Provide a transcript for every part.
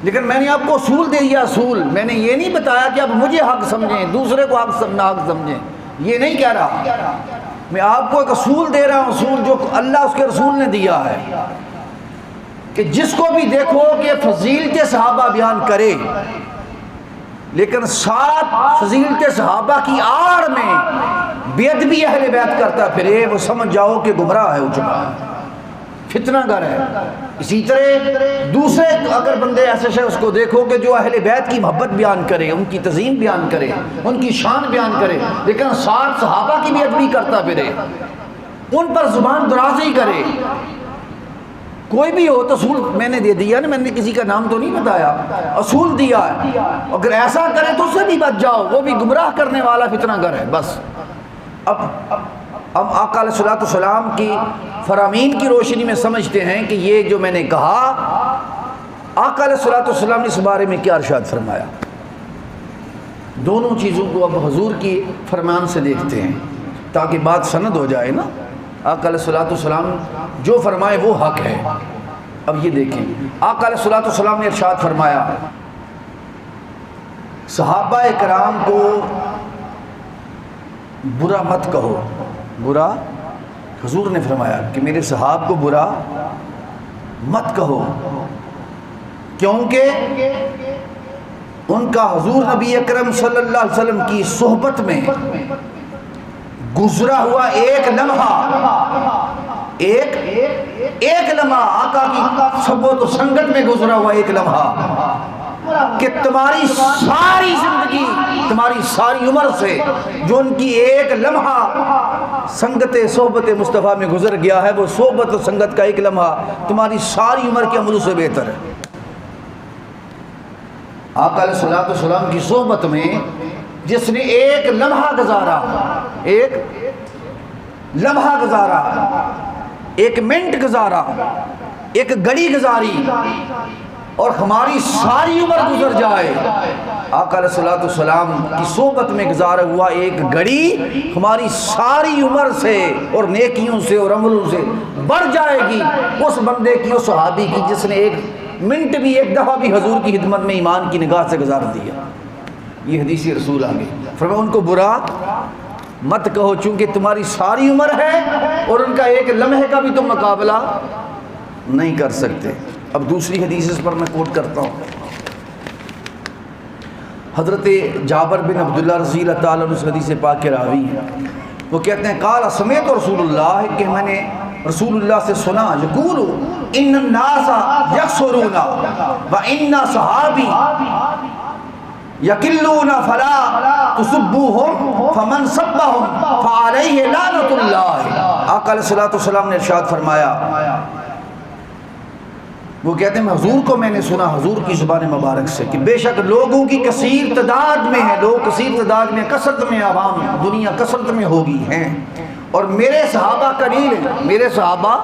لیکن میں نے آپ کو اصول دے دیا، اصول. میں نے یہ نہیں بتایا کہ آپ مجھے حق سمجھیں، دوسرے کو حق سمجھیں، یہ نہیں کہہ رہا. میں آپ کو ایک اصول دے رہا ہوں، اصول جو اللہ اس کے رسول نے دیا ہے، کہ جس کو بھی دیکھو کہ فضیلت صحابہ بیان کرے لیکن ساتھ فضیلت صحابہ کی آڑ میں بے ادبی اہل بیت کرتا پھرے، وہ سمجھ جاؤ کہ گمراہ ہے، ہو چکا ہے، فتنہ گر ہے. اسی طرح دوسرے اگر بندے ایسے شخص کو دیکھو کہ جو اہل بیت کی محبت بیان کرے، ان کی تعظیم بیان کرے، ان کی شان بیان کرے، لیکن ساتھ صحابہ کی بے ادبی کرتا پھرے، ان پر زبان درازی کرے، کوئی بھی ہو تو اصول میں نے دے دیا نا، میں نے کسی کا نام تو نہیں بتایا، اصول دیا ہے. اگر ایسا کرے تو اس سے بھی بچ جاؤ، وہ بھی گمراہ کرنے والا فتنہ گر ہے. بس اب ہم آقا علیہ الصلوۃ والسلام کی فرامین کی روشنی میں سمجھتے ہیں کہ یہ جو میں نے کہا، آقا علیہ الصلوۃ والسلام نے اس بارے میں کیا ارشاد فرمایا. دونوں چیزوں کو اب حضور کی فرمان سے دیکھتے ہیں تاکہ بات سند ہو جائے نا. آقا علیہ الصلوۃ والسلام جو فرمائے وہ حق ہے. اب یہ دیکھیں، آقا علیہ الصلوۃ والسلام نے ارشاد فرمایا، صحابہ کرام کو برا مت کہو. برا، حضور نے فرمایا کہ میرے صحاب کو برا مت کہو، کیونکہ ان کا حضور نبی اکرم صلی اللہ علیہ وسلم کی صحبت میں گزرا ہوا ایک لمحہ، ایک لمحہ آقا کی صحبت و سنگت میں گزرا ہوا ایک لمحہ، کہ تمہاری ساری زندگی، تمہاری ساری عمر سے جو ان کی ایک لمحہ سنگت صحبت مصطفیٰ میں گزر گیا ہے، وہ صحبت و سنگت کا ایک لمحہ تمہاری ساری عمر کے عملوں سے بہتر ہے. آقا علیہ الصلوۃ والسلام کی صحبت میں جس نے ایک لمحہ گزارا، ایک لمحہ گزارا، ایک منٹ گزارا، ایک گھڑی گزاری، اور ہماری ساری عمر گزر جائے، آقا علیہ الصلوۃ والسلام کی صحبت میں گزارا ہوا ایک گھڑی ہماری ساری عمر سے اور نیکیوں سے اور عملوں سے بڑھ جائے گی اس بندے کی، اس صحابی کی جس نے ایک منٹ بھی، ایک دفعہ بھی حضور کی خدمت میں ایمان کی نگاہ سے گزار دیا. یہ حدیث رسول آگے فرمایا ان کو برا مت کہو، چونکہ تمہاری ساری عمر ہے اور ان کا ایک لمحے کا بھی تم مقابلہ نہیں کر سکتے. اب دوسری حدیث اس پر میں کوٹ کرتا ہوں. حضرت جابر بن عبداللہ رضی اللہ تعالیٰ عنہ اس حدیث پاک کے راوی ہیں. وہ کہتے ہیں قال سمعت رسول اللہ، کہ میں نے رسول اللہ سے سنا، یقول ان الناس یکثرون وان صحابی یقلون فلا تسبوہم فمن سبہم فعلیہ لعنۃ اللہ. آقا علیہ الصلوۃ والسلام نے ارشاد فرمایا، وہ کہتے ہیں حضور کو میں نے سنا حضور کی زبان مبارک سے کہ بے شک لوگوں کی کثیر تعداد میں ہے، لوگ کثیر تعداد میں، کثرت میں، عوام دنیا کثرت میں ہوگی ہیں، اور میرے صحابہ قلیل ہیں، میرے صحابہ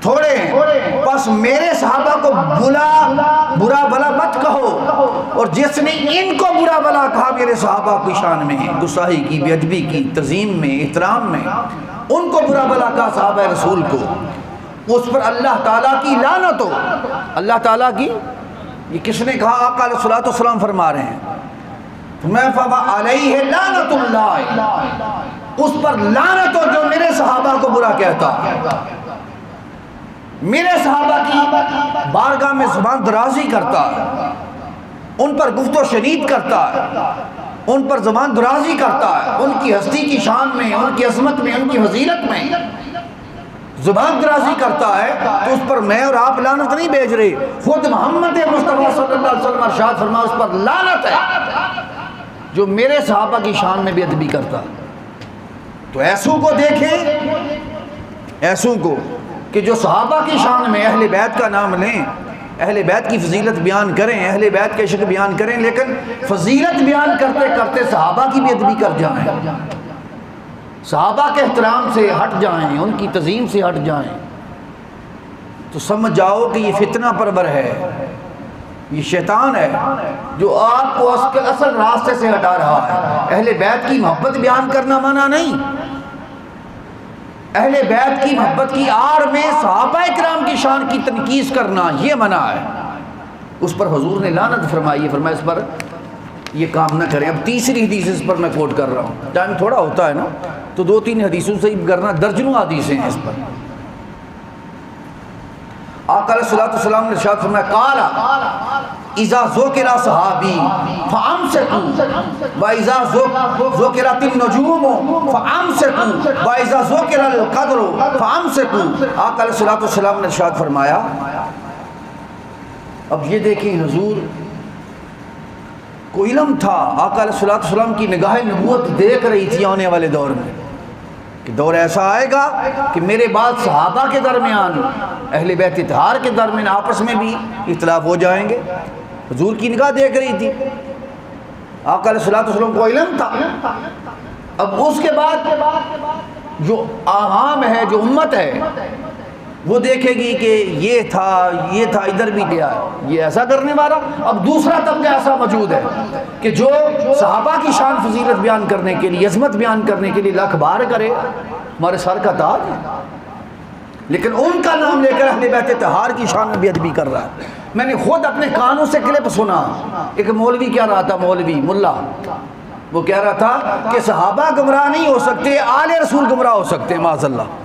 تھوڑے ہیں، بس میرے صحابہ کو برا بلا مت کہو، اور جس نے ان کو برا بلا کہا میرے صحابہ کی شان میں ہے، گستاخی کی، بے ادبی کی، تعظیم میں، احترام میں، ان کو برا بلا کہا صحابہ رسول کو، اس پر اللہ تعالیٰ کی لعنت ہو. اللہ تعالیٰ کی، یہ کس نے کہا؟ آقا علیہ الصلوۃ والسلام فرما رہے ہیں، میں علیہ لعنت اللہ، اس پر لعنت ہو جو میرے صحابہ کو برا کہتا، میرے صحابہ کی بارگاہ میں زبان درازی کرتا، ان پر گفت و شنید کرتا ہے، ان پر زبان درازی کرتا ہے، ان کی ہستی کی شان میں، ان کی عظمت میں، ان کی فضیلت میں زبان درازی کرتا ہے، تو اس پر میں اور آپ لعنت نہیں بھیج رہے، خود محمد مصطفیٰ صلی اللہ علیہ وسلم ارشاد فرما اس پر لعنت ہے جو میرے صحابہ کی شان میں بے ادبی کرتا. تو ایسوں کو دیکھیں، ایسوں کو کہ جو صحابہ کی شان میں اہل بیت کا نام لیں، اہل بیت کی فضیلت بیان کریں، اہل بیت کے عشق بیان کریں، لیکن فضیلت بیان کرتے کرتے صحابہ کی بے ادبی کر جائیں، صحابہ کے احترام سے ہٹ جائیں، ان کی تعظیم سے ہٹ جائیں، تو سمجھ جاؤ کہ یہ فتنہ پرور ہے، یہ شیطان ہے جو آپ کو اصل راستے سے ہٹا رہا ہے. اہل بیت کی محبت بیان کرنا منع نہیں، اہل بیت کی محبت کی آڑ میں صحابہ کرام کی شان کی تنقیص کرنا یہ منع ہے. اس پر حضور نے لعنت فرمائی ہے، فرمایا اس پر یہ کام نہ کریں۔ اب تیسری حدیث اس پر میں کوٹ کر رہا ہوں، ٹائم تھوڑا ہوتا ہے نا تو 2-3 حدیثوں سے ہی کرنا، درجنوں حدیثیں ہیں اس پر۔ آقا علیہ الصلوۃ والسلام نے ارشاد فرمایا قال اذا ذکر صحابی فامسکوا واذا ذکرت النجوم فامسکوا واذا ذکر القدر فامسکوا۔ آقا علیہ الصلوۃ والسلام نے ارشاد فرمایا، اب یہ دیکھیں حضور کو علم تھا، آقا علیہ الصلوۃ والسلام کی نگاہ نبوت دیکھ رہی تھی آنے والے دور میں کہ دور ایسا آئے گا کہ میرے بعد صحابہ کے درمیان، اہل بیت اطہار کے درمیان آپس میں بھی اختلاف ہو جائیں گے۔ حضور کی نگاہ دیکھ رہی تھی، آقا علیہ الصلوۃ والسلام کو علم تھا۔ اب اس کے بعد جو عوام ہے، جو امت ہے، وہ دیکھے گی کہ یہ تھا ادھر بھی گیا، یہ ایسا کرنے والا۔ اب دوسرا طبقہ ایسا موجود ہے کہ جو صحابہ کی شان فضیلت بیان کرنے کے لیے، عظمت بیان کرنے کے لیے لاکھ بار کرے، ہمارے سر کا تاج ہے، لیکن ان کا نام لے کر اہل بیت اطہار کی شان میں بے ادبی کر رہا ہے۔ میں نے خود اپنے کانوں سے کلپ سنا، ایک مولوی کہہ رہا تھا، مولوی ملا، وہ کہہ رہا تھا کہ صحابہ گمراہ نہیں ہو سکتے، آل رسول گمراہ ہو سکتے ہیں، معاذ اللہ۔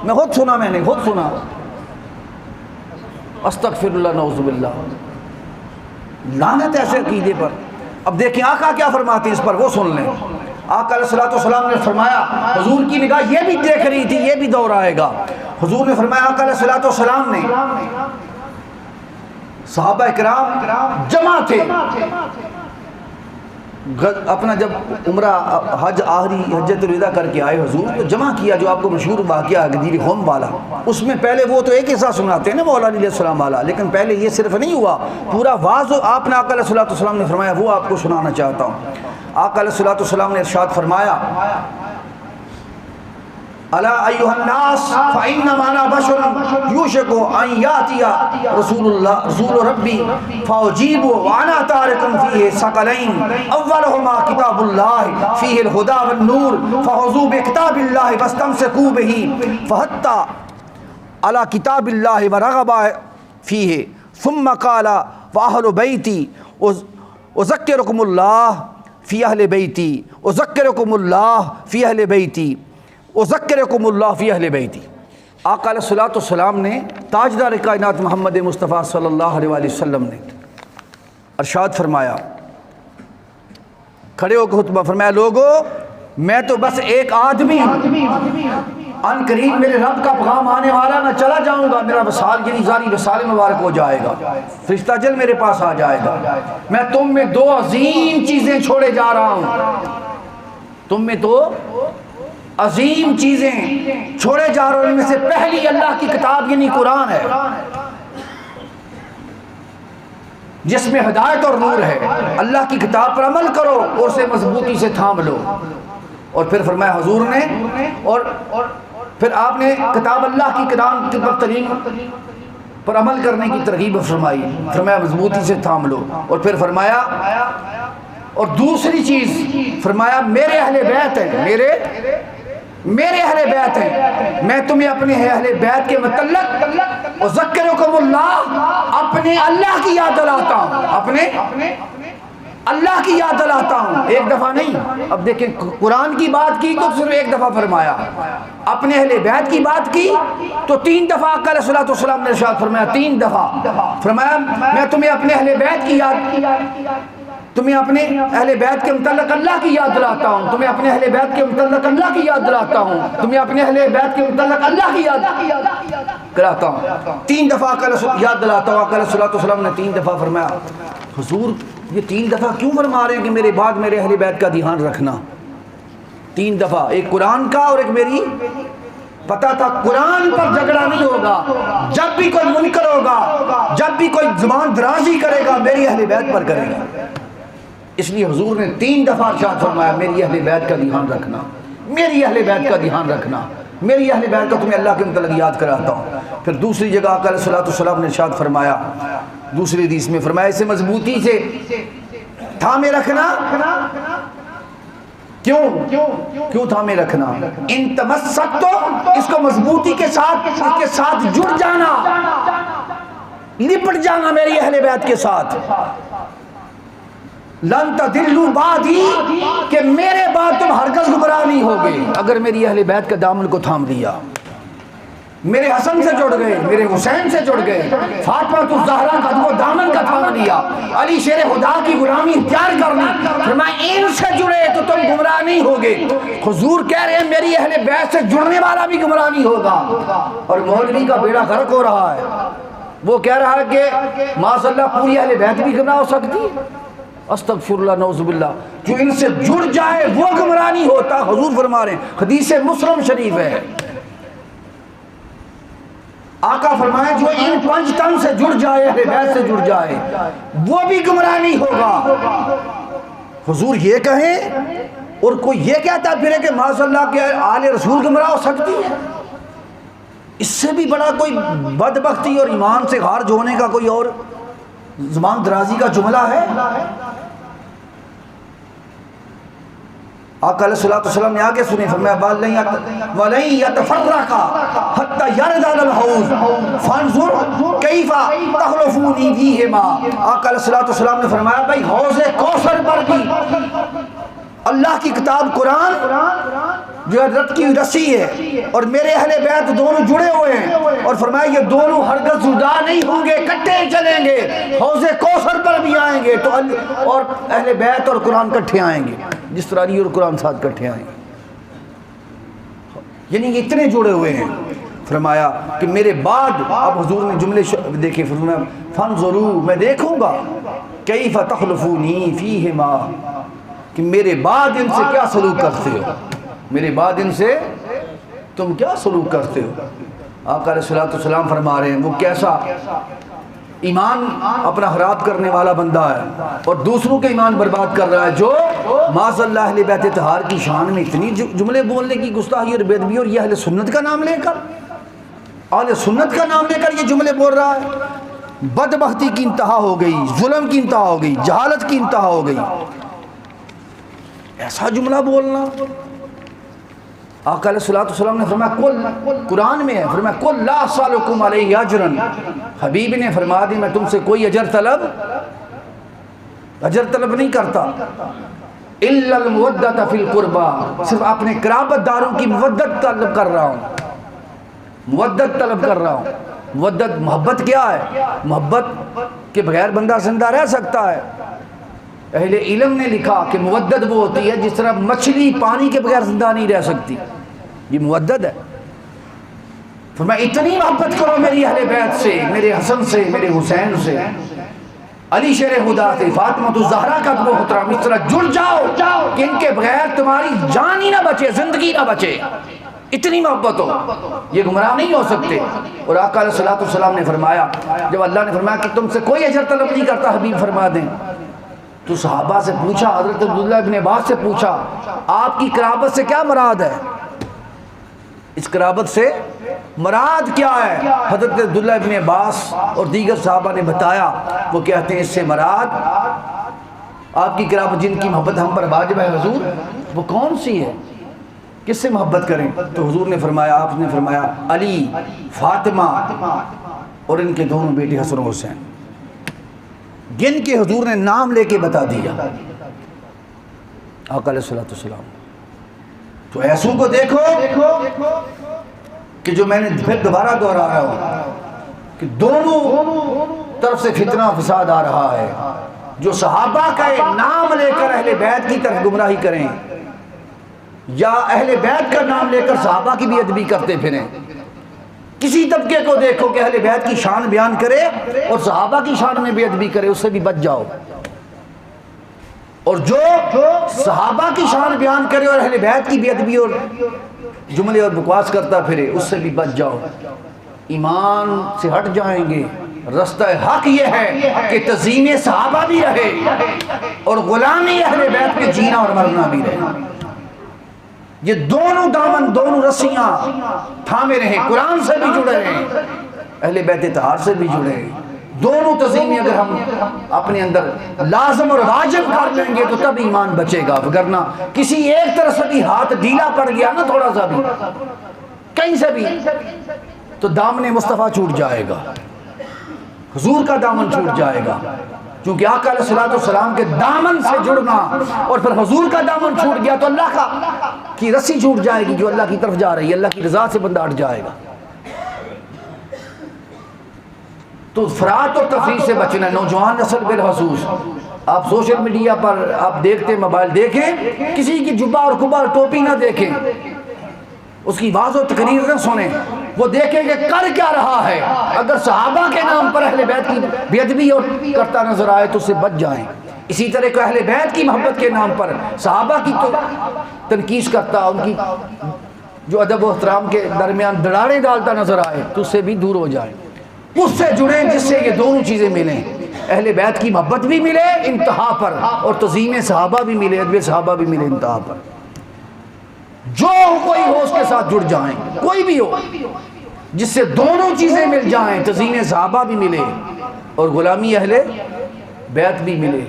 میں خود سنا، استغفر اللہ، نعوذ باللہ، لعنت ایسے عقیدے پر۔ اب دیکھیں آقا کیا فرماتے ہیں اس پر، وہ سن لیں۔ آقا علیہ الصلوۃ والسلام نے فرمایا، حضور کی نگاہ یہ بھی دیکھ رہی تھی، یہ بھی دور آئے گا۔ حضور نے فرمایا، آقا علیہ الصلوۃ والسلام نے، صحابہ کرام جمع تھے، اپنا جب عمرہ حج آخری حجۃ الوداع کر کے آئے حضور تو جمع کیا، جو آپ کو مشہور واقعہ غدیر قوم والا۔ اس میں پہلے وہ تو ایک حصہ سناتے ہیں نا مولا علیہ السلام والا، لیکن پہلے یہ صرف نہیں ہوا، پورا واضح آپ نے آقا علیہ الصلوۃ والسلام نے فرمایا، وہ آپ کو سنانا چاہتا ہوں۔ آقا علیہ الصلوۃ والسلام نے ارشاد فرمایا، الا ایھا الناس فانما انا بشر یوشک ان یاتی رسول ربی فاجیب وانا تارک فیہ ثقلین اولہما کتاب اللہ فیہ الہدی والنور فخذوا بکتاب اللہ واستمسکوا بہ فحتی علی کتاب اللہ ورغب فیہ ثم قال واہل بیتی اذکرکم اللہ فی اہل بیتی اذکرکم اللہ فی اہل بیتی اذکرکم اللہ فی اہل بیتی۔ آقا علیہ الصلوۃ والسلام نے، تاجدار کائنات محمد مصطفیٰ صلی اللہ علیہ وآلہ وسلم نے ارشاد فرمایا، کھڑے ہو کے خطبہ فرمایا، لوگو میں تو بس ایک آدمی ہوں، ان قریب میرے رب کا پیغام آنے والا، میں چلا جاؤں گا، میرا وصال یعنی ذاری وصال مبارک ہو جائے گا، فرشتہ جل میرے پاس آ جائے گا، میں تم میں 2 عظیم چیزیں چھوڑے جا رہا ہوں، تم میں 2 عظیم چیزیں چھوڑے جا رہے ہیں، ان میں سے پہلی اللہ کی کتاب یعنی قرآن ہے، جس میں ہدایت اور نور ہے۔ اللہ کی کتاب پر عمل کرو اور اسے مضبوطی سے تھام لو۔ اور پھر فرمایا حضور نے، اور پھر آپ نے کتاب اللہ کی کتاب ترین پر عمل کرنے کی ترغیب فرمائی، فرمایا مضبوطی سے تھام لو۔ اور پھر فرمایا، اور دوسری چیز فرمایا، میرے اہل بیت ہیں، میرے اہل بیت ہیں، میں تمہیں اپنے اہل بیت کے متعلق اذکرکم اللہ، اپنے اللہ کی یاد دلاتا ہوں، اپنے اللہ کی یاد دلاتا ہوں، ایک دفعہ نہیں۔ اب دیکھیں قرآن کی بات کی تو صرف ایک دفعہ فرمایا، اپنے اہل بیت کی بات کی تو 3 دفعہ آقا علیہ الصلوۃ والسلام نے ارشاد فرمایا، 3 دفعہ فرمایا، میں تمہیں اپنے اہل بیت کی یاد، تمہیں اپنے اہل بیت کے متعلق اللہ کی یاد دلاتا ہوں، تمہیں اپنے اہل بیت کے متعلق اللہ کی یاد دلاتا ہوں، تمہیں اپنے اہل بیت کے متعلق اللہ کی یاد کراتا ہوں، 3 دفعہ یاد دلاتا ہوں۔ آقا علیہ الصلوۃ والسلام نے 3 دفعہ فرمایا، حضور یہ 3 دفعہ کیوں فرما رہے ہیں کہ میرے بعد میرے اہل بیت کا دھیان رکھنا؟ 3 دفعہ، ایک قرآن کا اور ایک میری، پتا تھا قرآن پر جھگڑا نہیں ہوگا، جب بھی کوئی منکر ہوگا، جب بھی کوئی زبان درازی کرے گا میری اہل بیت پر کرے گا، اس لیے حضور نے 3 دفعہ ارشاد فرمایا، میری اہل بیت کا دھیان رکھنا، میری اہل بیت کا دھیان رکھنا، میری اہل بیت کا تمہیں اللہ کے متعلق یاد کراتا ہوں۔ پھر دوسری جگہ آقا علیہ الصلوۃ والسلام نے ارشاد فرمایا، دوسری حدیث میں فرمایا، اسے مضبوطی سے تھامے رکھنا۔ کیوں تھامے رکھنا؟ ان تمسک، تو اس کو مضبوطی کے ساتھ، اس کے ساتھ جڑ جانا، لپٹ جانا میری اہل بیت کے ساتھ. لن تضلوا بعدی کہ میرے بعد تم ہرگز گمراہ نہیں ہوگے. اگر میری اہل بیت کا دامن کو تھام لیا، میرے حسن سے جڑ گئے، میرے حسین سے جڑ گئے، فاطمہ الزہرا کا وہ دامن کا تھام لیا، علی شیر خدا کی غلامی اختیار کر لی، فرمایا ان سے جڑے تو تم گمراہ نہیں ہوگے. حضور کہہ رہے ہیں میری اہل بیت سے جڑنے والا بھی گمراہ نہیں ہوگا. اور مولوی کا بیڑا غرق ہو رہا ہے، وہ کہہ رہا ہے کہ معاذ اللہ پوری اہل بیت بھی گمراہ ہو سکتی. استغفر اللہ نعوذ باللہ. جو ان سے جڑ جائے وہ گمراہ نہیں ہوتا. حضور فرما رہے ہیں، حدیث مسلم شریف ہے، آقا فرمائے جو ان 5 تن سے جڑ جائے، اہل بیت سے جڑ جائے، وہ بھی گمراہ نہیں ہوگا. حضور یہ کہیں اور کوئی یہ کہتا پھرے کہ معاذ اللہ کے آل رسول گمراہ ہو سکتی ہے. اس سے بھی بڑا کوئی بدبختی اور ایمان سے خارج ہونے کا کوئی اور زبان درازی کا جملہ ہے. آقا علیہ الصلوۃ والسلام نے آگے سنی، فرمایا وَلَن يَتَفَرَّقَا حَتَّى يَرْدَ الْحَوْضَ فَانظُرْ كَيْفَ تَخْلُفُونِي فِيهِمَا. آقا علیہ الصلوۃ والسلام نے فرمایا بھائی حوض کوثر پر بھی اللہ کی کتاب قرآن جو رت کی رسی ہے اور میرے اہل بیت دونوں جڑے ہوئے ہیں، اور فرمایا یہ دونوں ہرگز جدا نہیں ہوں گے، کٹے چلیں گے، حوض کوثر پر بھی آئیں گے تو اور اہل بیت اور قرآن کٹھے آئیں گے جس طرح علی اور قرآن ساتھ کٹھے آئیں گے. یعنی یہ اتنے جڑے ہوئے ہیں. فرمایا کہ میرے بعد، اب حضور نے جملے دیکھے، فرمایا فانظروا میں دیکھوں گا کیف تخلفونی فیہما کہ میرے بعد ان سے کیا سلوک کرتے ہو، میرے بعد ان سے تم کیا سلوک کرتے ہو. آقا علیہ الصلوۃ والسلام فرما رہے ہیں وہ کیسا ایمان اپنا خراب کرنے والا بندہ ہے اور دوسروں کے ایمان برباد کر رہا ہے، جو معاذ اللہ اہل بیت طہار کی شان میں اتنی جملے بولنے کی گستاخی اور بے ادبی، اور یہ اہل سنت کا نام لے کر، اہل سنت کا نام لے کر یہ جملے بول رہا ہے. بدبختی کی انتہا ہو گئی، ظلم کی انتہا ہو گئی، جہالت کی انتہا ہو گئی. ایسا جملہ بولنا. آقا علیہ الصلوۃ والسلام نے فرمایا کل، قرآن میں ہے، فرمایا کل لا اسألکم علیہ اجرا. حبیب نے فرما دی میں تم سے کوئی اجر طلب نہیں کرتا. الا المودۃ فی القربى، صرف اپنے قرابت داروں کی مودت طلب کر رہا ہوں، مودت طلب کر رہا ہوں. مودت محبت کیا ہے؟ محبت کے بغیر بندہ زندہ رہ سکتا ہے. اہل علم نے لکھا کہ مودت وہ ہوتی ہے جس طرح مچھلی پانی کے بغیر زندہ نہیں رہ سکتی، یہ مودت ہے. فرمایا اتنی محبت کرو میری اہل بیت سے، میرے حسن سے، میرے حسین سے، علی شیر خدا سے، فاطمہ الزہرا کا وہ محترم، اس طرح جڑ جاؤ کہ ان کے بغیر تمہاری جان ہی نہ بچے، زندگی نہ بچے. اتنی محبت ہو، یہ گمراہ نہیں ہو سکتے. اور آقا علیہ الصلوۃ والسلام نے فرمایا جب اللہ نے فرمایا کہ تم سے کوئی اجر طلب نہیں کرتا، حبیب فرما دیں، تو صحابہ سے پوچھا، حضرت عبداللہ ابن عباس سے پوچھا آپ کی قرابت سے کیا مراد ہے؟ اس قرابت سے مراد کیا ہے؟ حضرت عبداللہ ابن عباس اور دیگر صحابہ نے بتایا، وہ کہتے ہیں اس سے مراد آپ کی قرابت جن کی محبت ہم پر واجب ہے حضور وہ کون سی ہے، کس سے محبت کریں؟ تو حضور نے فرمایا، آپ نے فرمایا علی، فاطمہ اور ان کے دونوں بیٹے حسن و حسین، جن کے حضور نے نام لے کے بتا دیا آقا علیہ الصلوۃ والسلام. تو ایسوں کو دیکھو کہ جو میں نے پھر دوبارہ دوہرا رہا ہوں کہ دونوں طرف سے فتنہ و فساد آ رہا ہے. جو صحابہ کا نام لے کر اہل بیت کی طرف گمراہی کریں، یا اہل بیت کا نام لے کر صحابہ کی بھی ادبی کرتے پھریں. کسی طبقے کو دیکھو کہ اہل بیت کی شان بیان کرے اور صحابہ کی شان میں بے ادبی کرے، اس سے بھی بچ جاؤ. اور جو صحابہ کی شان بیان کرے اور اہل بیت کی بے ادبی اور جملے اور بکواس کرتا پھرے، اس سے بھی بچ جاؤ. ایمان سے ہٹ جائیں گے. رستہ حق یہ ہے کہ تعظیم صحابہ بھی رہے اور غلامی اہل بیت کے جینا اور مرنا بھی رہے. یہ دونوں دامن، دونوں رسیاں تھامے رہیں، قرآن سے بھی جڑے رہیں، اہل بیت طہار سے بھی جڑے رہیں. دونوں تعظیمیں اگر ہم اپنے اندر لازم اور واجب کر لیں گے تو تب ایمان بچے گا، وگرنہ کسی ایک طرف سے بھی ہاتھ ڈھیلا پڑ گیا نا، تھوڑا سا بھی کہیں سے بھی، تو دامن مصطفیٰ چھوٹ جائے گا. حضور کا دامن چھوٹ جائے گا، کیونکہ آقا علیہ السلام کے دامن سے جڑنا اور پھر حضور کا دامن چھوٹ گیا تو اللہ کی رسی چھوٹ جائے گی جو اللہ کی طرف جا رہی ہے، اللہ کی رضا سے بندہ ہٹ جائے گا۔ تو افراط اور تفریط سے بچنا ہے۔ نوجوان نسل بالخصوص، آپ سوشل میڈیا پر آپ دیکھتے موبائل دیکھیں، کسی کی جبہ اور قبا اور ٹوپی نہ دیکھیں، اس کی واضح و تقریر نہ سنیں، وہ دیکھیں کہ کر کیا رہا ہے۔ اگر صحابہ کے نام پر اہل بیت کی بے ادبی اور کرتا نظر آئے تو اس سے بچ جائیں۔ اسی طرح کہ اہل بیت کی محبت کے نام پر صحابہ کی تنقید کرتا، ان کی جو ادب و احترام کے درمیان دراڑیں ڈالتا نظر آئے تو اس سے بھی دور ہو جائیں، اس سے جڑیں جس سے یہ دونوں چیزیں ملیں، اہل بیت کی محبت بھی ملے انتہا پر اور تعظیم صحابہ بھی ملے، ادب صحابہ بھی ملے انتہا پر۔ جو کوئی ہو اس کے ساتھ جڑ جائیں، کوئی بھی ہو جس سے دونوں چیزیں مل جائیں، تعظیم صحابہ بھی ملے اور غلامی اہل بیت بھی ملے،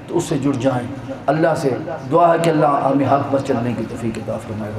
تو اس سے جڑ جائیں۔ اللہ سے دعا ہے کہ اللہ ہمیں حق پر چلنے کی توفیق عطا فرمائے۔